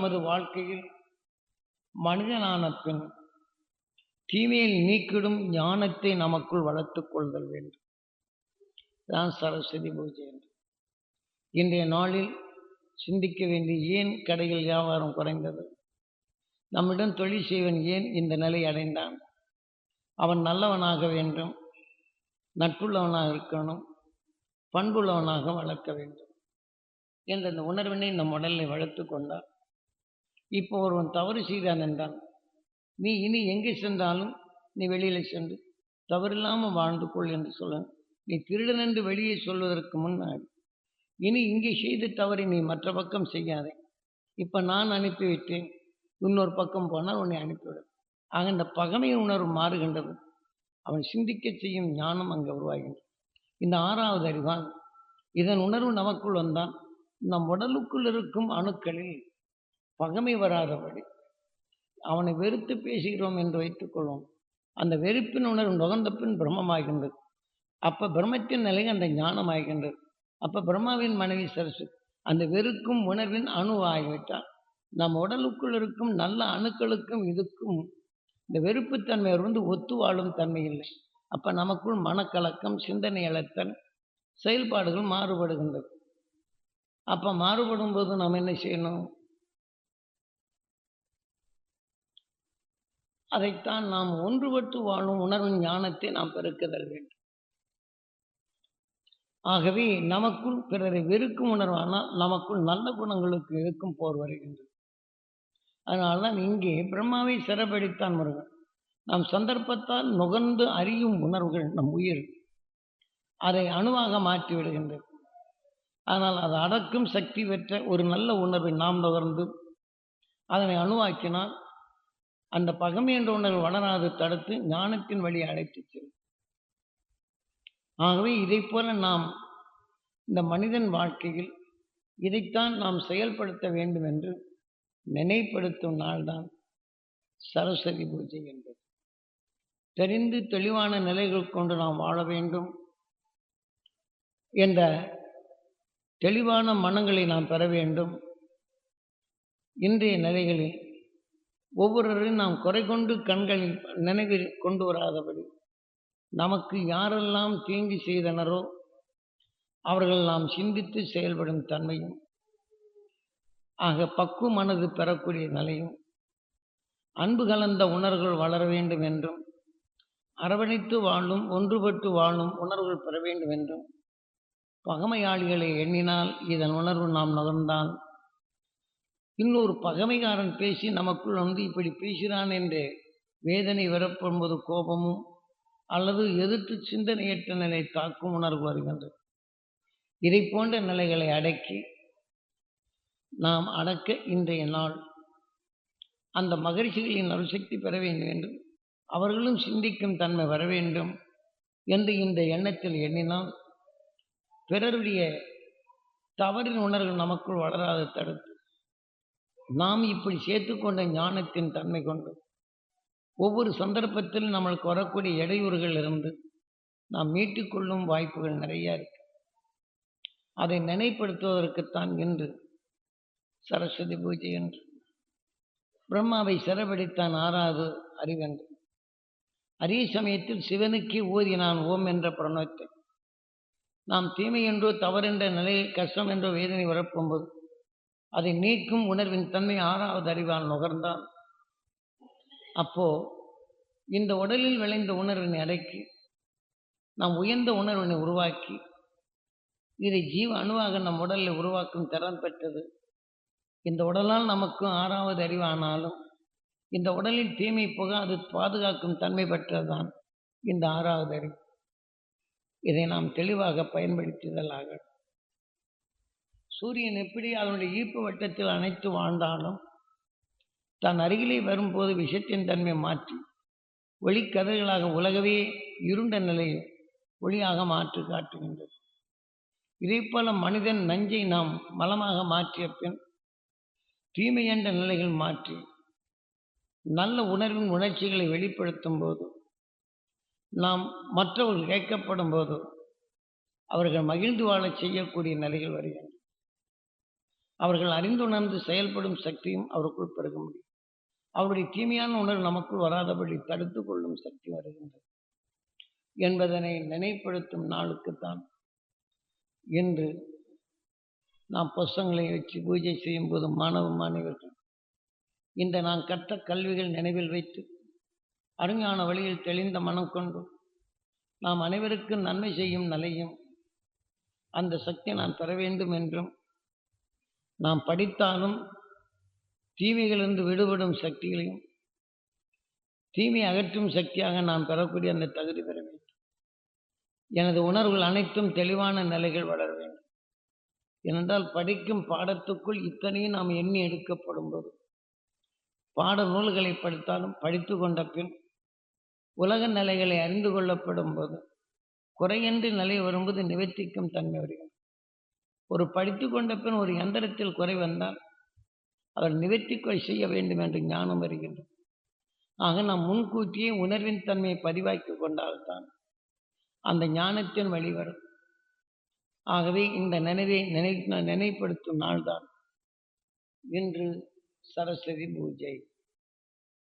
நமது வாழ்க்கையில் மனிதனான பின் தீமையை நீக்கிடும் ஞானத்தை நமக்குள் வளர்த்துக் கொள்தல் வேண்டும். தான் சரஸ்வதி பூஜை என்று. இன்றைய நாளில் சிந்திக்க வேண்டிய ஏன் கடையில் வியாபாரம் குறைந்தது, நம்மிடம் தொழில் செய்வன் ஏன் இந்த நிலை அடைந்தான், அவன் நல்லவனாக வேண்டும், நட்புள்ளவனாக இருக்கணும், பண்புள்ளவனாக வளர்க்க வேண்டும் என்ற இந்த உணர்வினை நம் உடலை வளர்த்து கொண்டார். இப்போ ஒருவன் தவறு செய்தான் என்றான், நீ இனி எங்கே சென்றாலும் நீ வெளியில் சென்று தவறில்லாமல் வாழ்ந்து கொள் என்று சொல்ல. நீ திருடன் என்று வெளியே சொல்வதற்கு முன்னாடி இனி இங்கே செய்த தவறை நீ மற்ற பக்கம் செய்யாதே, இப்போ நான் அனுப்பிவிட்டேன், இன்னொரு பக்கம் போனால் உன்னை அனுப்பிவிடும். ஆக இந்த பகைமை உணர்வு மாறுகின்றது. அவன் சிந்திக்க செய்யும் ஞானம் அங்கே உருவாகின்றது. இந்த ஆறாவது அறிவான் இதன் உணர்வு நமக்குள் வந்தான். நம் உடலுக்குள் இருக்கும் அணுக்களில் பகைமை வராதபடி அவனை வெறுத்து பேசுகிறோம் என்று வைத்துக் கொள்வோம். அந்த வெறுப்பின் உணர்வு நுகர்ந்த பின் பிரம்மமாகின்றது. அப்போ பிரம்மத்தின் நிலை அந்த ஞானம் ஆகின்றது. அப்போ பிரம்மாவின் மனைவி சரஸ்வதி அந்த வெறுக்கும் உணர்வின் அணு ஆகிவிட்டால் நம் உடலுக்குள் இருக்கும் நல்ல அணுக்களுக்கும் இதுக்கும் இந்த வெறுப்புத்தன்மை வந்து ஒத்து வாழும் தன்மை இல்லை. அப்போ நமக்குள் மனக்கலக்கம், சிந்தனை இழத்தல், செயல்பாடுகள் மாறுபடுகின்றது. அப்போ மாறுபடும் போது நாம் என்ன செய்யணும்? அதைத்தான் நாம் ஒன்றுபட்டு வாழும் உணர்வின் ஞானத்தை நாம் பெருக்குதல் வேண்டும். ஆகவே நமக்குள் பிறரை வெறுக்கும் உணர்வானால் நமக்குள் நல்ல குணங்களுக்கு இருக்கும் போர் வருகின்றது. அதனால்தான் இங்கே பிரம்மாவை சிறப்படித்தான் முருகன். நாம் சந்தர்ப்பத்தால் நுகர்ந்து அறியும் உணர்வுகள் நம் உயிர் அதை அணுவாக மாற்றி விடுகின்றது. ஆனால் அது அடக்கும் சக்தி பெற்ற ஒரு நல்ல உணர்வை நாம் நுகர்ந்து அதனை அணுவாக்கினால் அந்த பகைமை என்ற உணர்வு வளராது தடுத்து ஞானத்தின் வழியை அழைத்து செல்லும். ஆகவே இதை போல நாம் இந்த மனிதன் வாழ்க்கையில் இதைத்தான் நாம் செயல்படுத்த வேண்டும் என்று நினைப்படுத்தும் நாள்தான் சரஸ்வதி பூஜை என்பது. தெரிந்து தெளிவான நிலைகள் கொண்டு நாம் வாழ வேண்டும் என்ற தெளிவான மனங்களை நாம் பெற வேண்டும். இன்றைய நிலைகளில் ஒவ்வொருவரையும் நாம் குறை கொண்டு கண்களில் நினைவில் கொண்டு வராதபடி நமக்கு யாரெல்லாம் தீங்கு செய்தனரோ அவர்கள் நாம் சிந்தித்து செயல்படும் தன்மையும் ஆக பக்குவ மனது பெறக்கூடிய நிலையும் அன்பு கலந்த உணர்வுகள் வளர வேண்டும் என்றும் அரவணைத்து வாழும் ஒன்றுபட்டு வாழும் உணர்வுகள் பெற வேண்டும் என்றும் பகைமையாளிகளை எண்ணினால் இதன் உணர்வு நாம் நுகர்ந்தால் இன்னொரு பகைமைக்காரன் பேசி நமக்குள் வந்து இப்படி பேசுகிறான் என்ற வேதனை வரப்படும்போது கோபமும் அல்லது எதிர்த்து சிந்தனையற்ற நிலை தாக்கும் உணர்வு வருகின்றது. இதை போன்ற நிலைகளை அடக்கி நாம் அடக்க இன்றைய நாள் அந்த மகிழ்ச்சிகளின் அருசக்தி பெற வேண்டும் என்றும் அவர்களும் சிந்திக்கும் தன்மை வர வேண்டும் என்று இந்த எண்ணத்தில் எண்ணினால் பிறருடைய தவறின் உணர்வு நமக்குள் வளராது தடுத்து நாம் இப்படி சேர்த்துக்கொண்ட ஞானத்தின் தன்மை கொண்டு ஒவ்வொரு சந்தர்ப்பத்தில் நம்மளுக்கு வரக்கூடிய இடையூறுகள் இருந்து நாம் மீட்டுக்கொள்ளும் வாய்ப்புகள் நிறைய இருக்கு. அதை நினைப்படுத்துவதற்குத்தான் இன்று சரஸ்வதி பூஜை என்று. பிரம்மாவை சிறப்படித்தான் ஆறாவது அறிவென்று. அதே சமயத்தில் சிவனுக்கே ஓதினான் ஓம் என்ற பிரணவத்தை. நாம் தீமை என்றோ தவறென்ற நிலையில் கஷ்டம் என்றோ வேதனை வரப்போகும்போது அதை நீக்கும் உணர்வின் தன்மை ஆறாவது அறிவால் நுகர்ந்தான். அப்போ இந்த உடலில் விளைந்த உணர்வினை அடக்கி நாம் உயர்ந்த உணர்வினை உருவாக்கி இதை ஜீவ அணுவாக நம் உடலில் உருவாக்கும் திறன் பெற்றது. இந்த உடலால் நமக்கு ஆறாவது அறிவானாலும் இந்த உடலில் தீமை புகாது பாதுகாக்கும் தன்மை பெற்றதுதான் இந்த ஆறாவது அறிவு. இதை நாம் தெளிவாக பயன்படுத்துதல் ஆகும். சூரியன் எப்படி அதனுடைய ஈர்ப்பு வட்டத்தில் அணைத்து வாழ்ந்தாலும் தன் அருகிலே வரும்போது விஷத்தின் தன்மை மாற்றி ஒளிக்கதிர்களாக உலகவே இருண்ட நிலையை ஒளியாக மாற்றி காட்டுகின்றது. இதே போல மனிதன் நஞ்சை நாம் மலமாக மாற்றிய பின் தீமை என்ற நிலைகள் மாற்றி நல்ல உணர்வின் உணர்ச்சிகளை வெளிப்படுத்தும் போது நாம் மற்றவர்கள் கேட்கப்படும் போது அவர்கள் மகிழ்ந்து வாழ செய்யக்கூடிய நிலைகள் வருகின்றன. அவர்கள் அறிந்துணர்ந்து செயல்படும் சக்தியும் அவருக்குள் பெருக முடியும். அவருடைய தீமையான உணர்வு நமக்குள் வராதபடி தடுத்து கொள்ளும் சக்தி வருகின்றது என்பதனை நினைப்படுத்தும் நாளுக்குத்தான் இன்று நாம் புஸ்தகங்களை வச்சு பூஜை செய்யும் போது மாணவர்கள் இந்த நான் கற்ற கல்விகள் நினைவில் வைத்து அருஞான வழியில் தெளிந்த மனம் கொண்டு நாம் அனைவருக்கும் நன்மை செய்யும் நிலையும் அந்த சக்தி நான் பெற வேண்டும் என்றும், நாம் படித்தாலும் தீமைகளிலிருந்து விடுபடும் சக்திகளையும் தீமை அகற்றும் சக்தியாக நான் பெறக்கூடிய அந்த தகுதி பெற வேண்டும். எனது உணர்வுகள் அனைத்தும் தெளிவான நிலைகள் வளர வேண்டும். ஏனென்றால் படிக்கும் பாடத்துக்குள் இத்தனையும் நாம் எண்ணி எடுக்கப்படும் போது பாட நூல்களை படித்தாலும் படித்து கொண்ட பின் உலக நிலைகளை அறிந்து கொள்ளப்படும் போது குறையின்றி நிலை வரும்போது நிவர்த்திக்கும் தன்மை வருகிறது. ஒரு படித்து கொண்ட பின் ஒரு எந்திரத்தில் குறை வந்தால் அவர் நிவர்த்தி செய்ய வேண்டும் என்று ஞானம் வருகின்றது. ஆக நாம் முன்கூட்டியே உணர்வின் தன்மையை பதிவாக்கி கொண்டால்தான் அந்த ஞானத்தின் வழிவரும். ஆகவே இந்த நினைவை நினைப்படுத்தும் நாள்தான் இன்று சரஸ்வதி பூஜை.